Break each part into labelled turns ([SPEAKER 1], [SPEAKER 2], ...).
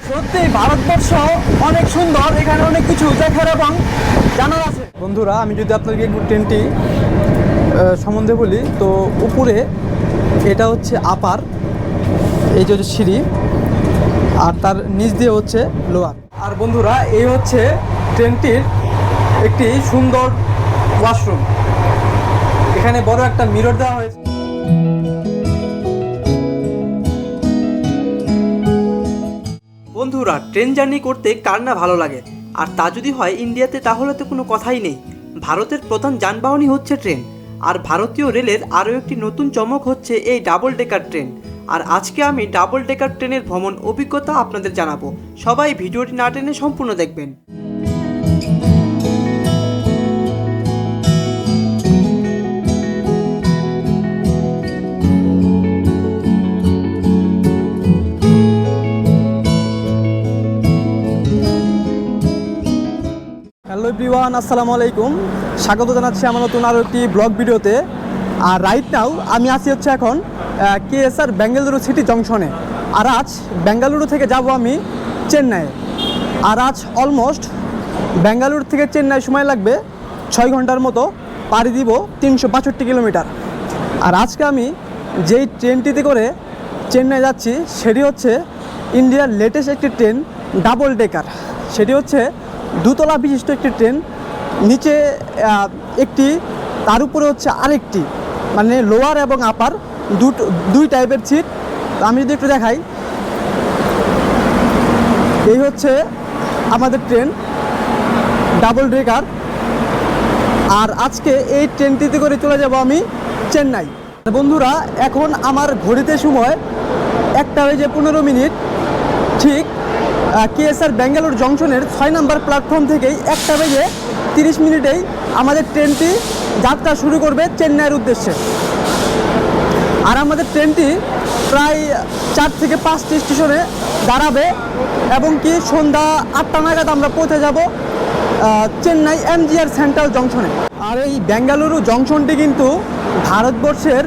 [SPEAKER 1] সত্যি ভারতবর্ষ অনেক সুন্দর, এখানে অনেক কিছু দেখার এবং জানার আছে। বন্ধুরা, আমি যদি আপনাদেরকে একটু ট্রেনটি সম্বন্ধে বলি, তো উপরে এটা হচ্ছে আপার, এই যে হচ্ছে সিঁড়ি, আর তার নিচ দিয়ে হচ্ছে লোয়ার। আর বন্ধুরা, এই হচ্ছে ট্রেনটির একটি সুন্দর ওয়াশরুম। এখানে বড় একটা মিরর দেওয়া হয়েছে। বন্ধুরা, ট্রেন জার্নি করতে কার না ভালো লাগে, আর তা যদি হয় ইন্ডিয়াতে, তাহলে তো কোনো কথাই নেই। ভারতের প্রধান যানবাহনই হচ্ছে ট্রেন, আর ভারতীয় রেলের আরও একটি নতুন চমক হচ্ছে এই ডাবল ডেকার ট্রেন। আর আজকে আমি ডাবল ডেকার ট্রেনের ভ্রমণ অভিজ্ঞতা আপনাদের জানাবো। সবাই ভিডিওটি না টেনে সম্পূর্ণ দেখবেন। হ্যালো এভরিওয়ান, আসসালামু আলাইকুম। স্বাগত জানাচ্ছি আমার নতুন আরও একটি ব্লগ ভিডিওতে। আর রাইট নাও আমি আছি হচ্ছে এখন কেএসআর বেঙ্গালুরু সিটি জংশনে। আর আজ বেঙ্গালুরু থেকে যাব আমি চেন্নাইয়ে। আর আজ অলমোস্ট বেঙ্গালুরু থেকে চেন্নাই সময় লাগবে 6 ঘন্টার মতো, পাড়ি দিব 362 কিলোমিটার। আর আজকে আমি যেই ট্রেনটিতে করে চেন্নাই যাচ্ছি সেটি হচ্ছে ইন্ডিয়ার লেটেস্ট একটি ট্রেন, ডাবল ডেকার। সেটি হচ্ছে দুতলা বিশিষ্ট একটি ট্রেন, নিচে একটি, তার উপরে হচ্ছে আরেকটি, মানে লোয়ার এবং আপার দুই টাইপের সিট। আমি যদি একটু দেখাই, এই হচ্ছে আমাদের ট্রেন ডাবল ডেকার। আর আজকে এই ট্রেনটিতে করে চলে যাব আমি চেন্নাই। বন্ধুরা, এখন আমার ঘড়িতে সময় 1:15 ঠিক কেএসআর বেঙ্গালুরু জংশনের 6 নম্বর প্ল্যাটফর্ম থেকেই 1:30 আমাদের ট্রেনটি যাত্রা শুরু করবে চেন্নাইয়ের উদ্দেশ্যে। আর আমাদের ট্রেনটি প্রায় 4 থেকে 5টি স্টেশনে দাঁড়াবে, এবং কি সন্ধ্যা 8টা নাগাদ আমরা পৌঁছে যাব চেন্নাই এমজিআর সেন্ট্রাল জংশনে। আর এই বেঙ্গালুরু জংশনটি কিন্তু ভারতবর্ষের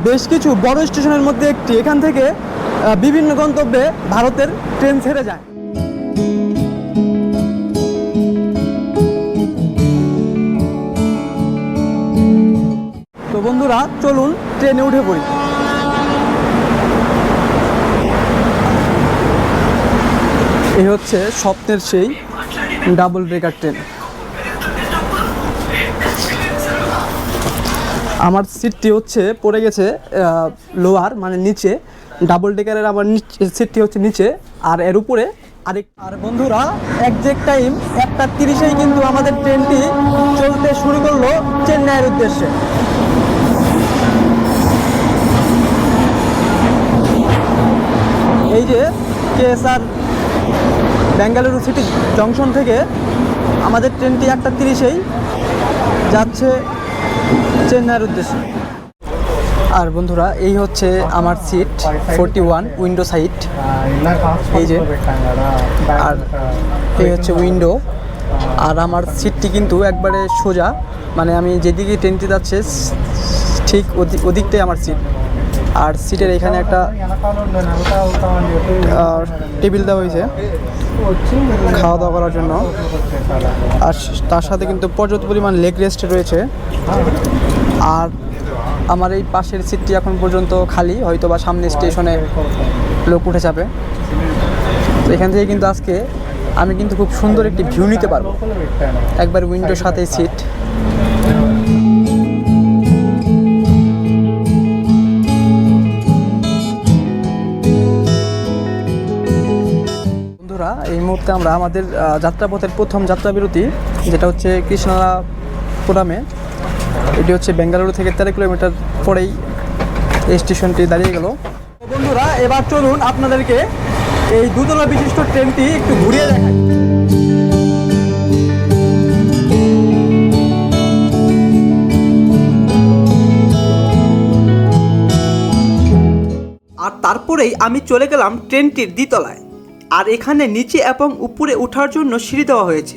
[SPEAKER 1] বেশ কিছু বড় স্টেশনের মধ্যে একটি। এখান থেকে বিভিন্ন গন্তব্যে ভারতের ট্রেন ছেড়ে যায়। তো বন্ধুরা, চলুন ট্রেনে উঠে পড়ি। এই হচ্ছে স্বপ্নের সেই ডাবল ডেকার ট্রেন। আমার সিটটি হচ্ছে পড়ে গেছে লোয়ার, মানে নিচে। ডাবল ডেকারের আমার সিটটি হচ্ছে নিচে, আর এর উপরে আরেক। আর বন্ধুরা, একজ্যাক্ট টাইম 1:30 কিন্তু আমাদের ট্রেনটি চলতে শুরু করলো চেন্নাইয়ের উদ্দেশ্যে। এই যে কেএসআর বেঙ্গালুরু সিটি জংশন থেকে আমাদের ট্রেনটি 1:30 যাচ্ছে চেন্নাইয়ের উদ্দেশ্যে। আর বন্ধুরা, এই হচ্ছে আমার সিট 41, উইন্ডো সাইড, এই যে। আর এই হচ্ছে উইন্ডো। আর আমার সিটটি কিন্তু একবারে সোজা, মানে আমি যেদিকে ট্রেনটি যাচ্ছে ঠিক ওদিকটাই আমার সিট। আর সিটের এখানে একটা টেবিল দেওয়া হয়েছে খাওয়া দাওয়া করার জন্য, আর তার সাথে কিন্তু পর্যাপ্ত পরিমাণ লেগ রেস্ট রয়েছে। আর আমার এই পাশের সিটটি এখন পর্যন্ত খালি, হয়তো বা সামনে স্টেশনে লোক উঠে যাবে। তো এখান থেকে কিন্তু আজকে আমি কিন্তু খুব সুন্দর একটি ভিউ নিতে পারবো, একবার উইন্ডোর সাথে সিট। বন্ধুরা, এই মুহূর্তে আমরা আমাদের যাত্রাপথের প্রথম যাত্রাবিরতি, যেটা হচ্ছে কৃষ্ণাপুরামে। এটি হচ্ছে বেঙ্গালুরু থেকে 13 কিলোমিটার পরেই এই স্টেশনটি দাঁড়িয়ে গেল। বন্ধুরা, এবার চলুন আপনাদেরকে এই দুতলা বিশিষ্ট ট্রেনটি একটু ঘুরিয়ে দেখাই। আর তারপরেই আমি চলে গেলাম ট্রেনটির দ্বিতলায়। আর এখানে নিচে এবং উপরে ওঠার জন্য সিঁড়ি দেওয়া হয়েছে।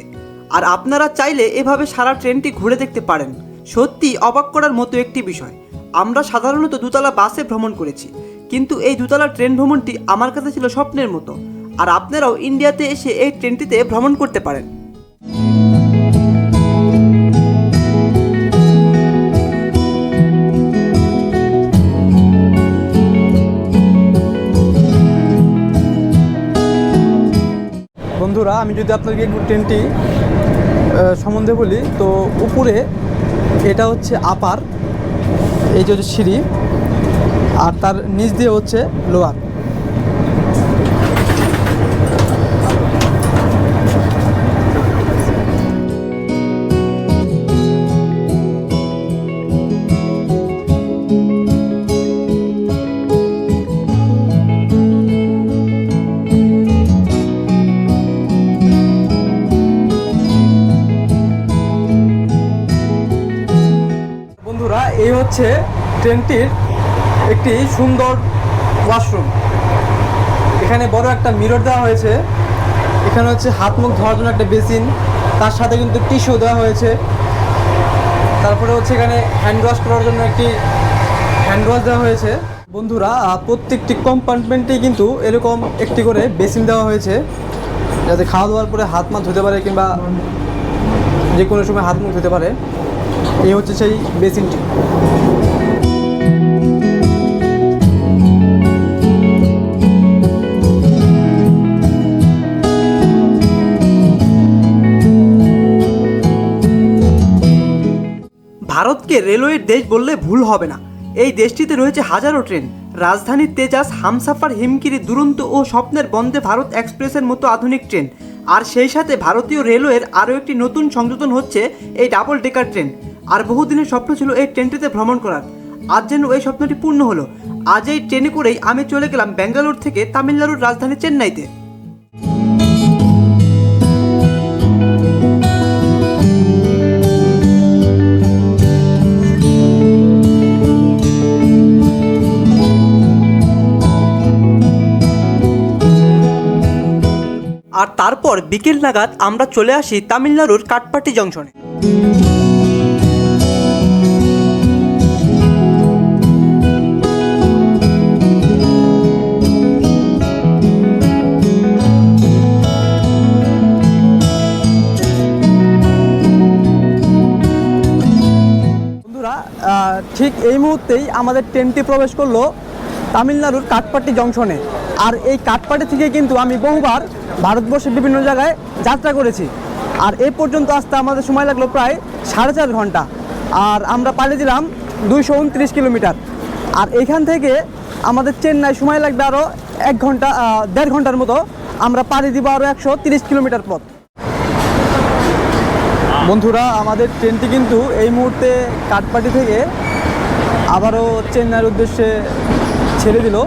[SPEAKER 1] আর আপনারা চাইলে এভাবে সারা ট্রেনটি ঘুরে দেখতে পারেন। সত্যি অবাক করার মতো একটি বিষয়। আমরা সাধারণত দোতলা বাসে ভ্রমণ করেছি, কিন্তু এই দোতলা ট্রেন ভ্রমণটি আমার কাছে ছিল স্বপ্নের মতো।
[SPEAKER 2] আর আপনারাও ইন্ডিয়াতে এসে এই ট্রেনটিতে ভ্রমণ করতে পারেন।
[SPEAKER 1] বন্ধুরা, আমি যদি আপনাকে একটু ট্রেনটি সম্বন্ধে বলি, তো উপরে এটা হচ্ছে আপার, এই যে হচ্ছে সিঁড়ি, আর তার নিচ দিয়ে হচ্ছে লোয়ার। বন্ধুরা, এই হচ্ছে ট্রেনটির একটি সুন্দর ওয়াশরুম। এখানে বড় একটা মিরর দেওয়া হয়েছে, এখানে হচ্ছে হাত মুখ ধোয়ার জন্য একটা বেসিন, তার সাথে কিন্তু টিস্যু দেওয়া হয়েছে। তারপরে হচ্ছে এখানে হ্যান্ড ওয়াশ করার জন্য একটি হ্যান্ড ওয়াশ দেওয়া হয়েছে। বন্ধুরা, প্রত্যেকটি কম্পার্টমেন্টেই কিন্তু এরকম একটি করে বেসিন দেওয়া হয়েছে, যাতে খাওয়া দাওয়ার পরে হাত মুখ ধুতে পারে কিংবা যে কোনো সময় হাত মুখ ধুতে পারে। এই হচ্ছে সেই বেসিনটি।
[SPEAKER 2] ভারতকে রেলওয়ের দেশ বললে ভুল হবে না। এই দেশটিতে রয়েছে হাজারো ট্রেন। রাজধানীর তেজাস, হামসাফার, হিমকিরি, দুরন্ত ও স্বপ্নের বন্দে ভারত এক্সপ্রেসের মতো আধুনিক ট্রেন। আর সেই সাথে ভারতীয় রেলওয়ের আরও একটি নতুন সংযোজন হচ্ছে এই ডাবল ডেকার ট্রেন। আর বহুদিনের স্বপ্ন ছিল এই ট্রেনটিতে ভ্রমণ করার, আজ যেন এই স্বপ্নটি পূর্ণ হলো। আজ এই ট্রেনে করেই আমি চলে গেলাম ব্যাঙ্গালোর থেকে তামিলনাড়ুর রাজধানী চেন্নাইতে। আর তারপর বিকেল নাগাদ আমরা চলে আসি তামিলনাড়ুর কাটপাটি জংশনে।
[SPEAKER 1] বন্ধুরা, ঠিক এই মুহূর্তেই আমাদের ট্রেনটি প্রবেশ করলো তামিলনাড়ুর কাটপাটি জংশনে। আর এই কাটপাটি থেকে কিন্তু আমি বহুবার ভারতবর্ষের বিভিন্ন জায়গায় যাত্রা করেছি। আর এই পর্যন্ত আসতে আমাদের সময় লাগলো প্রায় 4.5 ঘন্টা। আর আমরা পাড়ি দিলাম 229 কিলোমিটার। আর এইখান থেকে আমাদের চেন্নাই সময় লাগবে আরও 1.5 ঘন্টার মতো। আমরা পাড়ি দিব আরও 130 কিলোমিটার পথ। বন্ধুরা, আমাদের ট্রেনটি কিন্তু এই মুহূর্তে কাটপাটি থেকে আবারও চেন্নাইয়ের উদ্দেশ্যে ছেড়ে দিল।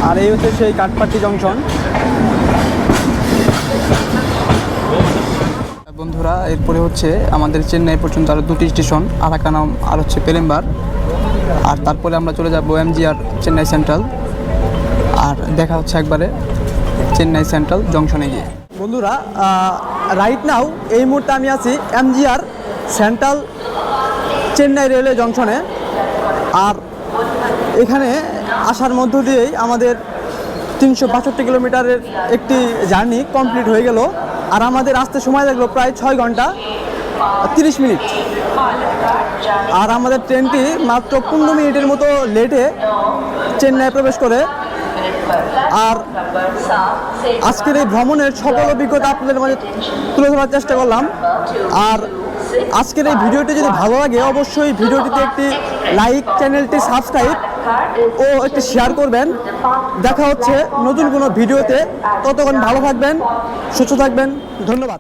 [SPEAKER 1] আর এই হচ্ছে সেই কাটপাটি জংশন। বন্ধুরা, এরপরে হচ্ছে আমাদের চেন্নাই পর্যন্ত আরও 2টি স্টেশন, আরাকানাম আর হচ্ছে পেলেম্বার। আর তারপরে আমরা চলে যাব এমজিআর চেন্নাই সেন্ট্রাল। আর দেখা হচ্ছে একবারে চেন্নাই সেন্ট্রাল জংশনে গিয়ে। বন্ধুরা, রাইট নাও এই মুহূর্তে আমি আছি এমজিআর সেন্ট্রাল চেন্নাই রেলওয়ে জংশনে। আর এখানে আসার মধ্য দিয়েই আমাদের 362 কিলোমিটারের একটি জার্নি কমপ্লিট হয়ে গেল। আর আমাদের আসতে সময় লাগলো প্রায় 6 ঘন্টা 30 মিনিট। আর আমাদের ট্রেনটি মাত্র 15 মিনিটের মতো লেটে চেন্নাই প্রবেশ করে। আর আজকের এই ভ্রমণের সকল অভিজ্ঞতা আপনাদের মাঝে তুলে ধরার চেষ্টা করলাম। আর আজকের এই ভিডিওটি যদি ভালো লাগে, অবশ্যই ভিডিওটিতে একটি লাইক, চ্যানেলটি সাবস্ক্রাইব ও একটি শেয়ার করবেন। দেখা হচ্ছে নতুন কোনো ভিডিওতে। ততক্ষণ ভালো থাকবেন, সুস্থ থাকবেন। ধন্যবাদ।